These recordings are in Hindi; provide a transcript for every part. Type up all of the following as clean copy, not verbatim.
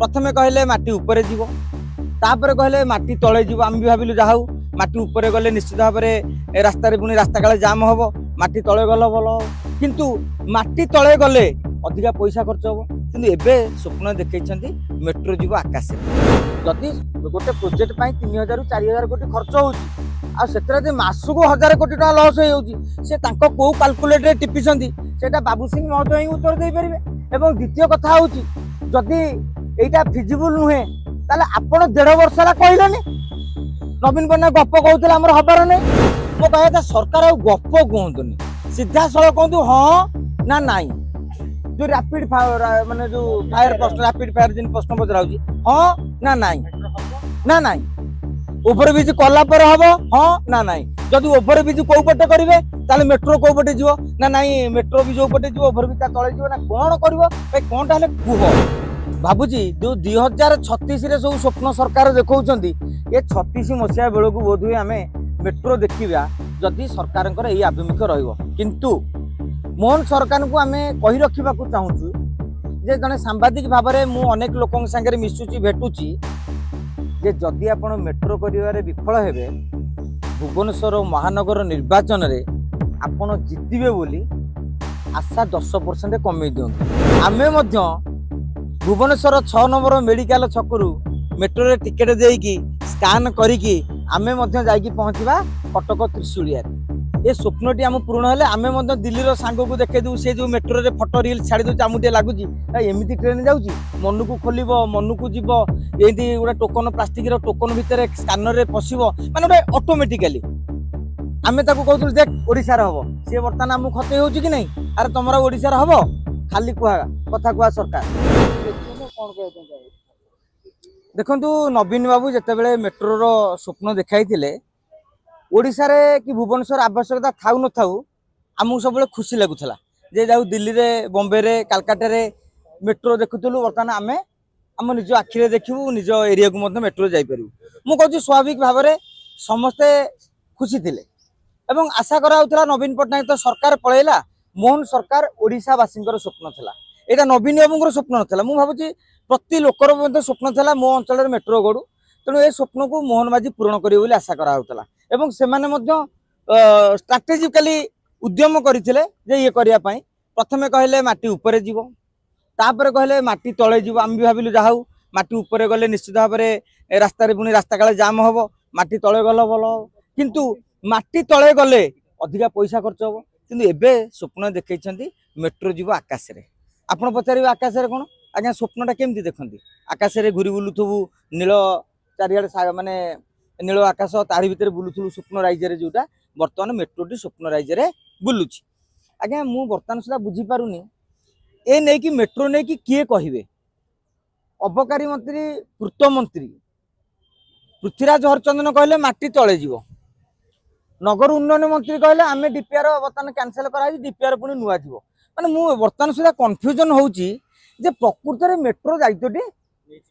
प्रथमे कहले माटी उपरे जीव तापर कहले माटी तले जीव आम भी भाविलु जा माटी उपरे गले निश्चित भाव में रास्तार पुणी रास्ता काले जाम हम माटी तले गल भल किंतु माटी तले गले अधिका पैसा खर्च हम किंतु एबे स्वप्न देखैछंती मेट्रो जीव आकाश जदि गोटे प्रोजेक्ट 3000 ରୁ 4000 कोटी खर्च होती मासक 1000 कोटी टाका लस हो कौ काल्कुलेटर टिपिछंती सेटा बाबू सिंह महोदय ही उत्तर दे पारिबे। एवं द्वितीय कथा होची जदि एटा फिजिबल नुहे ताले आपण 1.5 वर्ष ला कहलेनी नवीन पट्टनायक गप कहते आमर हबार नहीं मो कह सरकार गप कहतुनि सीधा सड़क कहतु हाँ ना नाई जो रैपिड फायर माने जो फायर प्रश्न रैपिड फायर जिन प्रश्न पचरा हाँ ना नाई ना नाई ओवर ब्रिज कला पर हबो हाँ ना नाई जदि ओवर ब्रिज को पटे करिवे ताले मेट्रो को पटे जीवो ना नाई मेट्रो भी जो पटे जीवो ओवर ब्रिज तळे जीवो ना कोन करबो भाई कोनटा हले कुह भाबुजी जो 2036 रे सब स्वप्न सरकार देखौचंती ए 36 मसिया बेलू बोध हुए आम मेट्रो देखा जदि सरकार यही आभिमुख्य रहिबो किंतु मोहन सरकार को आम कही रखा चाहूँ जे जड़े सांबादिक भाव में मु अनेक लोक संगे मिशुची भेटुची जे जदि आपण मेट्रो करिवारे विफल हेबे भुवनेश्वर महानगर निर्वाचन रे आपण जितिबे बोली आशा 10% कमे दियंतु आमे मध्य भुवनेश्वर 6 नंबर मेडिकल छकरू मेट्रो रे टिकेट देकी स्कान करिकी आमे मध्य जाइकी पहुँचवा कटक त्रिशूलिया ए स्वप्नटी आम पूर्ण हेले आमे मध्य दिल्ली सांग को देखे दू से जो मेट्रो रे फोटो रील छाड़ी दो आमु लगुच एमती ट्रेन जाऊँगी मन को खोल मन को जीव ये गोटे टोकन प्लास्टिक टोकन भितर स्कानर रे पशिबो माने गोटे ऑटोमेटिकली आमे ताको कहतु देख ओडिसा रे हबो से बर्तमान आमु खते होउची कि नहीं अरे तुमरा ओडिसा रे हबो खाली कुआ कथा कुआ सरकार देखंतु नवीन बाबू जेतेबेले मेट्रो रो स्वप्न देखाइथिले ओडिसा रे कि भुवनेश्वर आवश्यकता थाउ न थाउ आमु सबले खुशी लागुथला जे जाऊ दिल्ली रे बॉम्बे रे कलकत्ता रे मेट्रो देखुतलु बर्तमान आमे आम निज आखिरे देखिबु निज एरिया को मध्य मेट्रो जाई परिबु मु कहूँ स्वाभाविक भाव में समस्ते खुशी थिले एवं आशा कराउथला नवीन पट्टनायक तो सरकार पळैला मोहन सरकार ओडिसा वासींकर स्वप्न थिला एटा नवीन बाबूंकर स्वप्न नथिला मु भाबुची प्रति लोकर मध्य स्वप्न थिला मो अंचल मेट्रो गड़ू तेणु ए स्वप्न को मोहन माझी पूरण करिवे बोली आशा कराउथला एवं सेमाने मध्य स्ट्राटेजिकली उद्यम करथिले जे ये करिया पई प्रथमे कहले माटी उपरे जीव तापर कहले माटी तळे जीव आम भी भाविलु जा माटी उपरे गले निश्चित भाव में रास्तार पुणी रास्ता काले जाम हम माटी तले गल भल किंतु माटी तले गले अधिका पैसा खर्च हम किंतु एबे स्वप्न देखैछंती मेट्रो जीव आकाश रे आपण पचारिबे आकाश रे कोन आज्ञा स्वप्नटा केमती देखंती आकाश रे घुरी बुलुथबु नील चारियाडे माने नील आकाश तारी भितर बुलुथबु स्वप्न राज्य रे जोटा वर्तमान मेट्रोटी स्वप्न राज्य रे बुलुची आज्ञा मु वर्तमान सुधा बुझी पारुनी ए नै कि मेट्रो नै कि किए कहिबे अबकारी मंत्री पूर्त मंत्री पृथ्वीराज हरचंदन कहले माटी तले जीव नगर उन्नयन मंत्री कहले आमे डीपीआर बर्तमान कैंसिल कराई डीपीआर पुणी नुआ जीव माने मु वर्तमान सुधा कन्फ्यूजन होउची जे प्रकृत रे मेट्रो दायित्वटी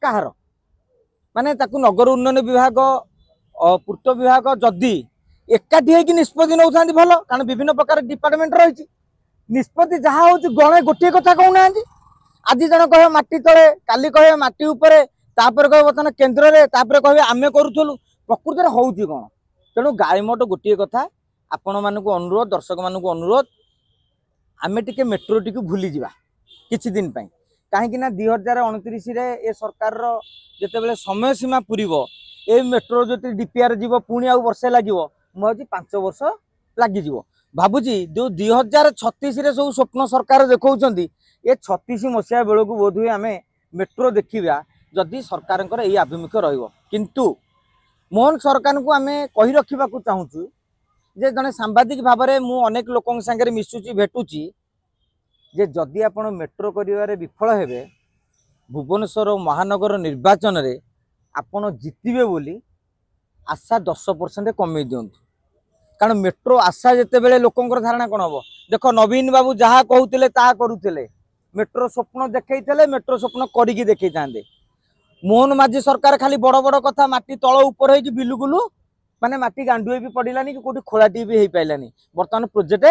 कहार माने ताकू नगर उन्नयन विभाग पूर्त विभाग जदि एकाठी होगी निष्पत्ति नौ भल कारण विभिन्न प्रकार डिपार्टमेंट रही निष्पत्ति जहाँ हूँ गणे गोटे कथा कहूना आज जन कह माटी तले काली कहे माटी उपरे तापर कह बर्तमान केन्द्र रे तापर कहे आमे करूथलु प्रकृत रे होउची कोन तेणु गायमोट गोटे कथा आपण मानक अनुरोध दर्शक मानक अनुरोध आमे टिके मेट्रो टी भूली जा किछि दिन पई कहीं 2029 रे ए सरकार रो जेतेबेले समय सीमा पूरीबो ए मेट्रो जो डीपीआर जीव पुणी आउ वर्षे लागिवो मुझे 5 वर्ष लगी भाबुजी जो 2036 रे सब स्वप्न सरकार देखौचंती ए 36 मसिया बेलू बोध हुए आम मेट्रो देखा जदि सरकार यही आभिमुख्य रहिबो किंतु मोहन सरकार को आम कही रखा चाहूँ जे जड़े सांबादिक भाव में मु अनेक लोक संगे मिशुची भेटुची जे जदि आपण मेट्रो करिवारे विफल हेबे भुवनेश्वर महानगर निर्वाचन रे आपण जितिबे बोली आशा 10% कमे दियंतु कारण मेट्रो आशा जेते बेले लोकंकर धारणा कोन हबो देखो नवीन बाबू जहाँ कहते ता करुले मेट्रो स्वप्न देखते मेट्रो स्वप्न करिकी देखई थांदे मोहन माझी सरकार खाली बड़ बड़ कथा माटी तल ऊपर होई बिलुकुलु माने माटी गांडुए भी पड़िलानी कि कोठी खोलाटी भी हो पाइलानी बर्तमान प्रोजेक्ट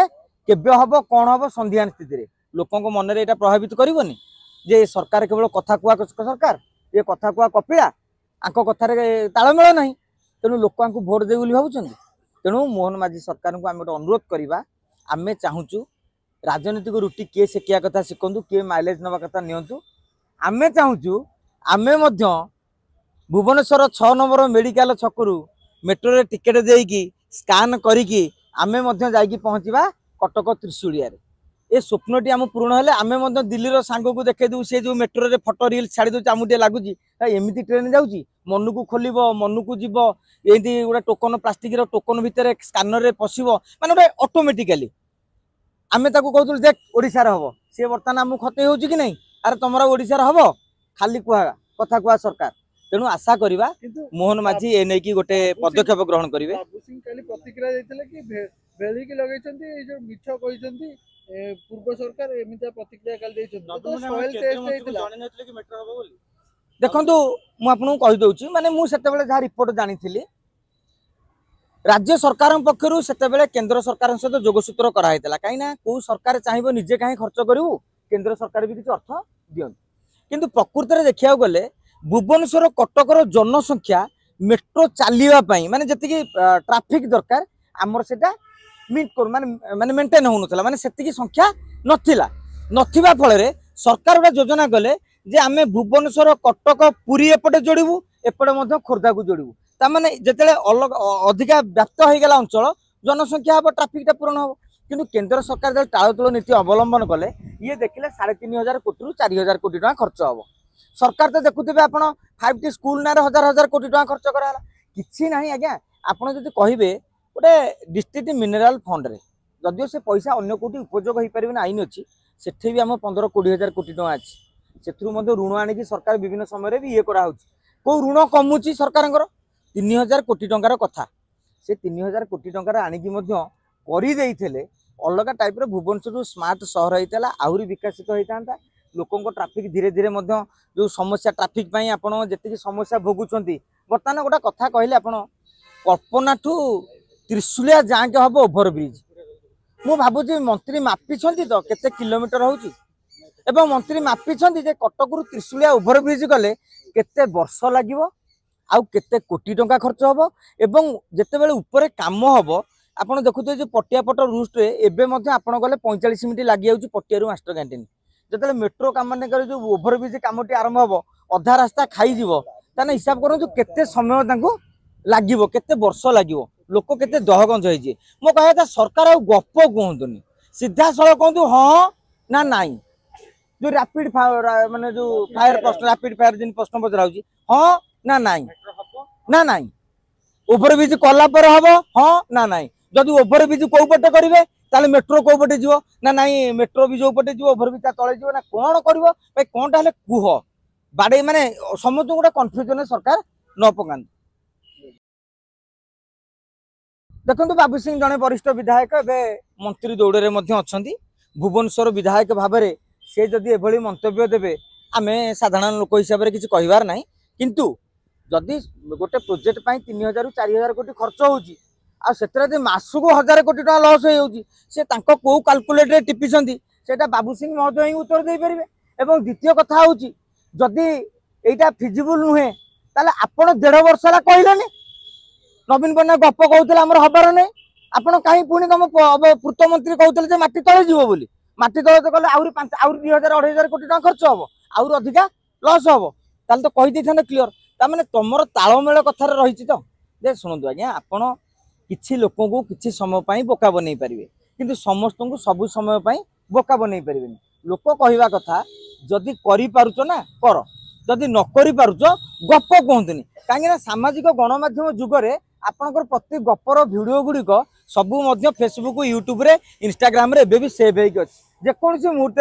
केबे हबो कोन हबो संध्यान स्थिति रे लोकंक मन रे एटा प्रभावित करबोनी जे सरकार केवल कथा कुआ सरकार ये कथा कुआ कपिला आंक कथार तालमेल ना तेणु लोक भोट दे भावुं तेणु मोहन माझी सरकार को आम गोटे अनुरोध करवा आम चाहूँ राजनीतिक रुटी किए सेकिया कथा शिखु किए माइलेज नवा कथा नियंतु आम चाहूँ आम भुवनेश्वर 6 नंबर मेडिकल छकरू मेट्रो रे टिकेट देकी स्कान करिकी आमे मध्य जाइकी पहुँचवा कटक त्रिशूलिया ए स्वप्नटी आम पूर्ण हेले आमे दिल्ली सांग को देखे दू से जो मेट्रो रे फोटो रील छाड़ी दूँ आमको लगुच एमती ट्रेन जाऊँगी मन को खोल मन को जीव ये गोटे टोकन प्लास्टिक टोकन भितर स्कानर रे पशिब माने गोटे ऑटोमेटिकली आमे ताकू कहूँ देख ओडिशार हम सी बर्तमान आमको खते हो कि नहीं अरे तुम ओडिशार हम खाली कुआ कथा कुआ सरकार तेणु आशा करवा मोहन माझी ए नहीं कि गोटे पदक्षेप ग्रहण करेंगे प्रतिक्रिया पूर्व सरकार एमितिया प्रतिक्रिया देखो मुझे कहीदे माने मुझे जहाँ रिपोर्ट जानी राज्य सरकार पक्षर से केंद्र सरकार सहित जोगसूत्र कराई कहीं कौ सरकार चाहिए निजे कहीं खर्च करूँ केंद्र सरकार भी किसी अर्थ दियंतु किंतु प्रकृत में देखा गले भुवनेश्वर कटकर जनसंख्या मेट्रो चलवाई माने जी ट्राफिक दरकार आमर से माने मेंटेन होनुला माने सेतिकी संख्या नथिबा फल सरकार गोटे योजना गले जे आमे भुवनेश्वर कटक पुरी एपटे जोड़ू एपटे खोर्धा को जोड़ू ताने जिते अलग अधिका व्याप्त हो गला अंचल जनसंख्या हम ट्राफिकटा पूरण हम किंतु केंद्र सरकार जो टालतुल नीति अवलंबन कले ये देखिले 3,500 कोटी रु 4,000 कोटी टका खर्च हम सरकार तो देखुवे आप 5T स्कूल ना 1,000 कोटी टका खर्च कराला किसी ना आज्ञा आपड़ जब कहे गोटे डिस्ट्रिक्ट मिनेराल फंड रे जदिव से पैसा अन्य कोटी उपयोग हो पारे आईन अच्छी से भी आम 15-20,000 कोटी टका अच्छी से ऋण आणिकी सरकार विभिन्न समय भी ये करा कौ ऋण कमुची सरकार 3,000 कोटी टंकार कथा से 3,000 कोटी टंकार आणिकी अलग टाइप भुवनेश्वर स्मार्ट सहर होता आहरी विकसित होता लोकों ट्राफिक धीरे धीरे जो समस्या ट्राफिक जी समस्या भोगुंट बर्तमान गोटे कथा कहले आप कल्पना ठू त्रिशूलिया जाके हम ओभरब्रिज मु भावुँ मंत्री मापी तो केते किलोमीटर हो मंत्री मापी कटक त्रिशूलिया ओभरब्रिज गले केते वर्ष लगे आउ केते कोटी टंका खर्च हम एवं जिते ऊपर काम हम आप देखुए जो पटियापट रूट में आप गले 45 मिनट लग जाऊँगी पटिया मास्टर कैंटीन जो मेट्रो कम जो ओभरब्रिज कम आरंभ हम अधा रास्ता खाईज ताने हिसाब करूँ केते समय लगे केते वर्ष लगे लोक केते दहगंज होइजे मो कहे सरकार आ गप कहतुनि सीधा सड़क कहतु हाँ ना नाई जो रैपिड माने जो फायर प्रश्न रैपिड फायर जिन प्रश्न पचरा हाँ ना नाई ना नाई ओभरब्रिज कला पर हम हाँ ना नाई जदि ओभरब्रिज कौ पटे करेंगे ताले मेट्रो कौ पटे जीव ना नाई मेट्रो भी जो पटे जीव ओभरब्रिज तले जीव ना कौन कर कौन टा कुह बाड़े माने समस्त गोटे कन्फ्यूजन सरकार न पकान देखो बाबू सिंह जड़े वरिष्ठ विधायक एवं मंत्री दौड़े अच्छा भुवनेश्वर विधायक भाव में से जदि एभली मंतव्य देवे आम साधारण लोक हिसाब से किसी कहबार ना किंतु जदि गोटे प्रोजेक्ट 3,000-4,000 कोटी खर्च होगी आते मासक 1,000 कोटी टका लस हो कौ काल्कुलेटर टिपिंट से बाबू सिंह महोदय ही उत्तर दे पारे और द्वितीय कथा हूँ जदि यहाँ फिजिबल नुहे ताले आपण 1.5 वर्ष है कहले नवीन पट्टनायक गप कहते हबार नहीं आपड़ कहीं पुणी तुम पूर्त मंत्री कहते माटी तले जीव बोली माटी तले तो कले आहरी 2,000-2,500 कोटी टका खर्च हम आहरी अधिका लस हम ताल तो कही क्लीयर ताने तुम तालमेल कथार रही तो जे शुणु आज्ञा आपण किसी लोक को किसी समय बोका बनई पारे किंतु समस्त को सब समय बोका बनई पारे लोक कहवा कथा जदि करुच ना कर जदि न करुच गप कहतुनि कहीं सामाजिक गणमाध्यम जुगरे आपणकर प्रति गपर भिडियो गुड़िक सबू फेसबुक यूट्यूब रे इंस्टाग्राम रे भी सेव होती जेकोसी मुहूर्त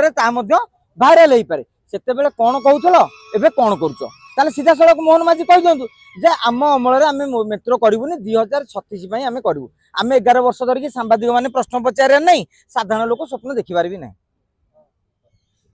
भाइराल हो पारे से कौन कहूल एवं कौन करुच सीधा सड़क मोहन माझी कही दिंतु जे आम अमल आम मेट्रो करूनी 2036 आम करूँ आम 11 वर्ष धरिकी सांबादिक मैंने प्रश्न पचारे नहीं साधारण लोक स्वप्न देखिपारे भी ना।